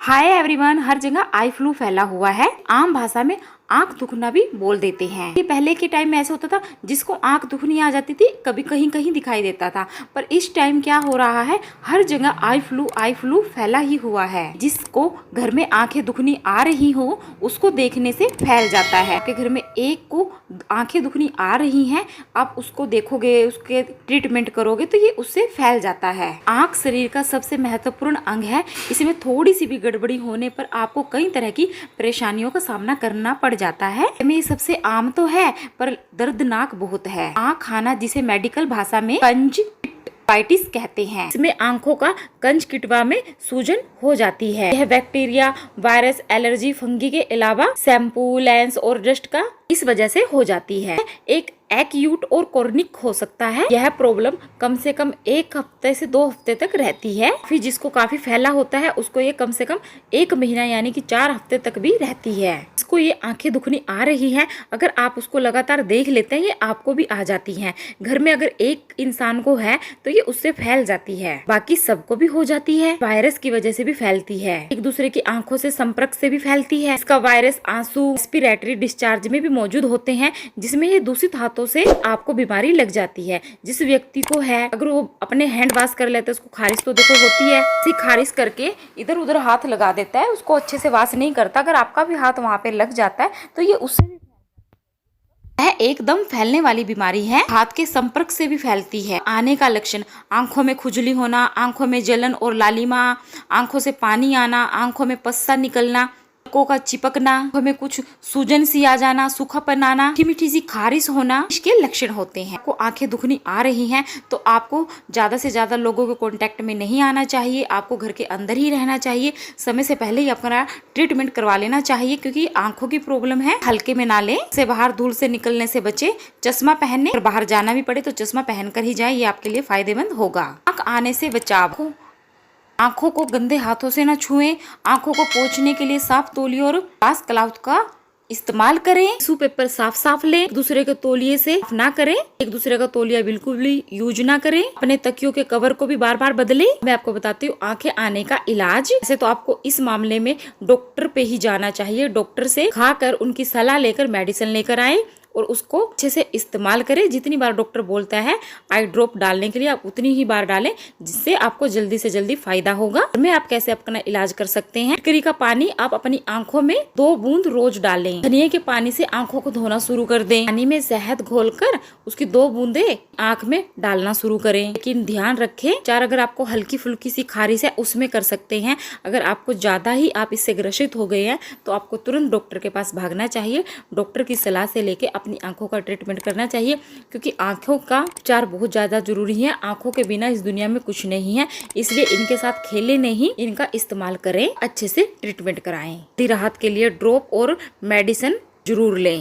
Hi everyone, हर जगह eye flu फैला हुआ है। आम भाषा में आंख दुखना भी बोल देते हैं। ये पहले के टाइम में ऐसा होता था, जिसको आंख दुखनी आ जाती थी कभी कहीं कहीं दिखाई देता था, पर इस टाइम क्या हो रहा है, हर जगह आई फ्लू फैला ही हुआ है। जिसको घर में आंखें दुखनी आ रही हो उसको देखने से फैल जाता है। आपके घर में एक को आंखें दुखनी आ रही हैं, आप उसको देखोगे, उसके ट्रीटमेंट करोगे तो ये उससे फैल जाता है। आंख शरीर का सबसे महत्वपूर्ण अंग है। इसमें थोड़ी सी भी गड़बड़ी होने पर आपको कई तरह की परेशानियों का सामना करना पड़ जाता है। में सबसे आम तो है पर दर्दनाक बहुत है। आंख खाना, जिसे मेडिकल भाषा में कंजक्टिवाइटिस कहते हैं। इसमें आंखों का कंजक्टिवा में सूजन हो जाती है। यह बैक्टीरिया, वायरस, एलर्जी, फंगी के अलावा शैम्पू, लेंस और डस्ट का इस वजह से हो जाती है। एक एक्यूट और क्रोनिक हो सकता है। यह प्रॉब्लम कम से कम 1 हफ्ते से 2 हफ्ते तक रहती है। फिर जिसको काफी फैला होता है उसको ये कम से कम 1 महीना यानी कि 4 हफ्ते तक भी रहती है। इसको ये आंखें दुखनी आ रही है, अगर आप उसको लगातार देख लेते हैं, ये आपको भी आ जाती है। घर में अगर एक इंसान को है तो ये उससे फैल जाती है, बाकी सबको भी हो जाती है। वायरस की वजह से भी फैलती है, एक दूसरे की आंखों से संपर्क से भी फैलती है। इसका वायरस आंसू, रेस्पिरेटरी डिस्चार्ज में भी मौजूद होते हैं, जिसमें ये दूषित हाथों से आपको बीमारी लग जाती है। जिस व्यक्ति को है, अगर वो अपने हैंड वॉश कर लेता है, उसको खारिश तो देखो होती है। इसी खारिश करके इधर उधर हाथ लगा देता है, उसको अच्छे से वॉश नहीं करता, अगर आपका भी हाथ वहां पे लग जाता है तो ये उससे यह एकदम फैलने वाली बीमारी है। हाथ के संपर्क से भी फैलती है। आने का लक्षण: आंखों में खुजली होना, आंखों में जलन और लालिमा, आंखों से पानी आना, आंखों में पस्सा निकलना, आंखों का चिपकना, आंखों में कुछ सूजन सी आ जाना, सूखापन आना, मीठी मीठी सी खारिश होना, इसके लक्षण होते हैं। आपको आंखें दुखनी आ रही हैं तो आपको ज्यादा से ज्यादा लोगों के कांटेक्ट में नहीं आना चाहिए। आपको घर के अंदर ही रहना चाहिए। समय से पहले ही अपना ट्रीटमेंट करवा लेना चाहिए, क्योंकि आंखों की प्रॉब्लम है, हल्के में ना लें। से बाहर धूल से निकलने से बचे, चश्मा पहनने, और बाहर जाना भी पड़े तो चश्मा पहनकर ही जाए, ये आपके लिए फायदेमंद होगा। आंख आने से बचाव: आंखों को गंदे हाथों से न छुएं। आंखों को पोंछने के लिए साफ तौलिए और ग्लास क्लॉथ का इस्तेमाल करें। टिश्यू पेपर साफ लें। एक दूसरे के तौलिए से ना करें। एक दूसरे का तौलिया बिल्कुल भी यूज ना करें। अपने तकियों के कवर को भी बार बार बदलें। मैं आपको बताती हूँ आंखें आने का इलाज। वैसे तो आपको इस मामले में डॉक्टर पे ही जाना चाहिए। डॉक्टर से खाकर उनकी सलाह लेकर मेडिसिन लेकर आए और उसको अच्छे से इस्तेमाल करें। जितनी बार डॉक्टर बोलता है आई ड्रॉप डालने के लिए, आप उतनी ही बार डालें, जिससे आपको जल्दी से जल्दी फायदा होगा। में आप कैसे अपना इलाज कर सकते हैं: फिटकरी का पानी आप अपनी आंखों में 2 बूंद रोज डालें। धनिया के पानी से आंखों को धोना शुरू कर दें। पानी में शहद घोलकर उसकी 2 बूंदे आंख में डालना शुरू करें। लेकिन ध्यान रखें, अगर आपको हल्की फुल्की सी खारिश है उसमें कर सकते हैं। अगर आपको ज्यादा ही आप इससे ग्रसित हो गए हैं तो आपको तुरंत डॉक्टर के पास भागना चाहिए। डॉक्टर की सलाह से लेके अपनी आंखों का ट्रीटमेंट करना चाहिए, क्योंकि आंखों का उपचार बहुत ज्यादा जरूरी है। आंखों के बिना इस दुनिया में कुछ नहीं है, इसलिए इनके साथ खेलें नहीं, इनका इस्तेमाल करें, अच्छे से ट्रीटमेंट कराएं। राहत के लिए ड्रॉप और मेडिसिन जरूर लें।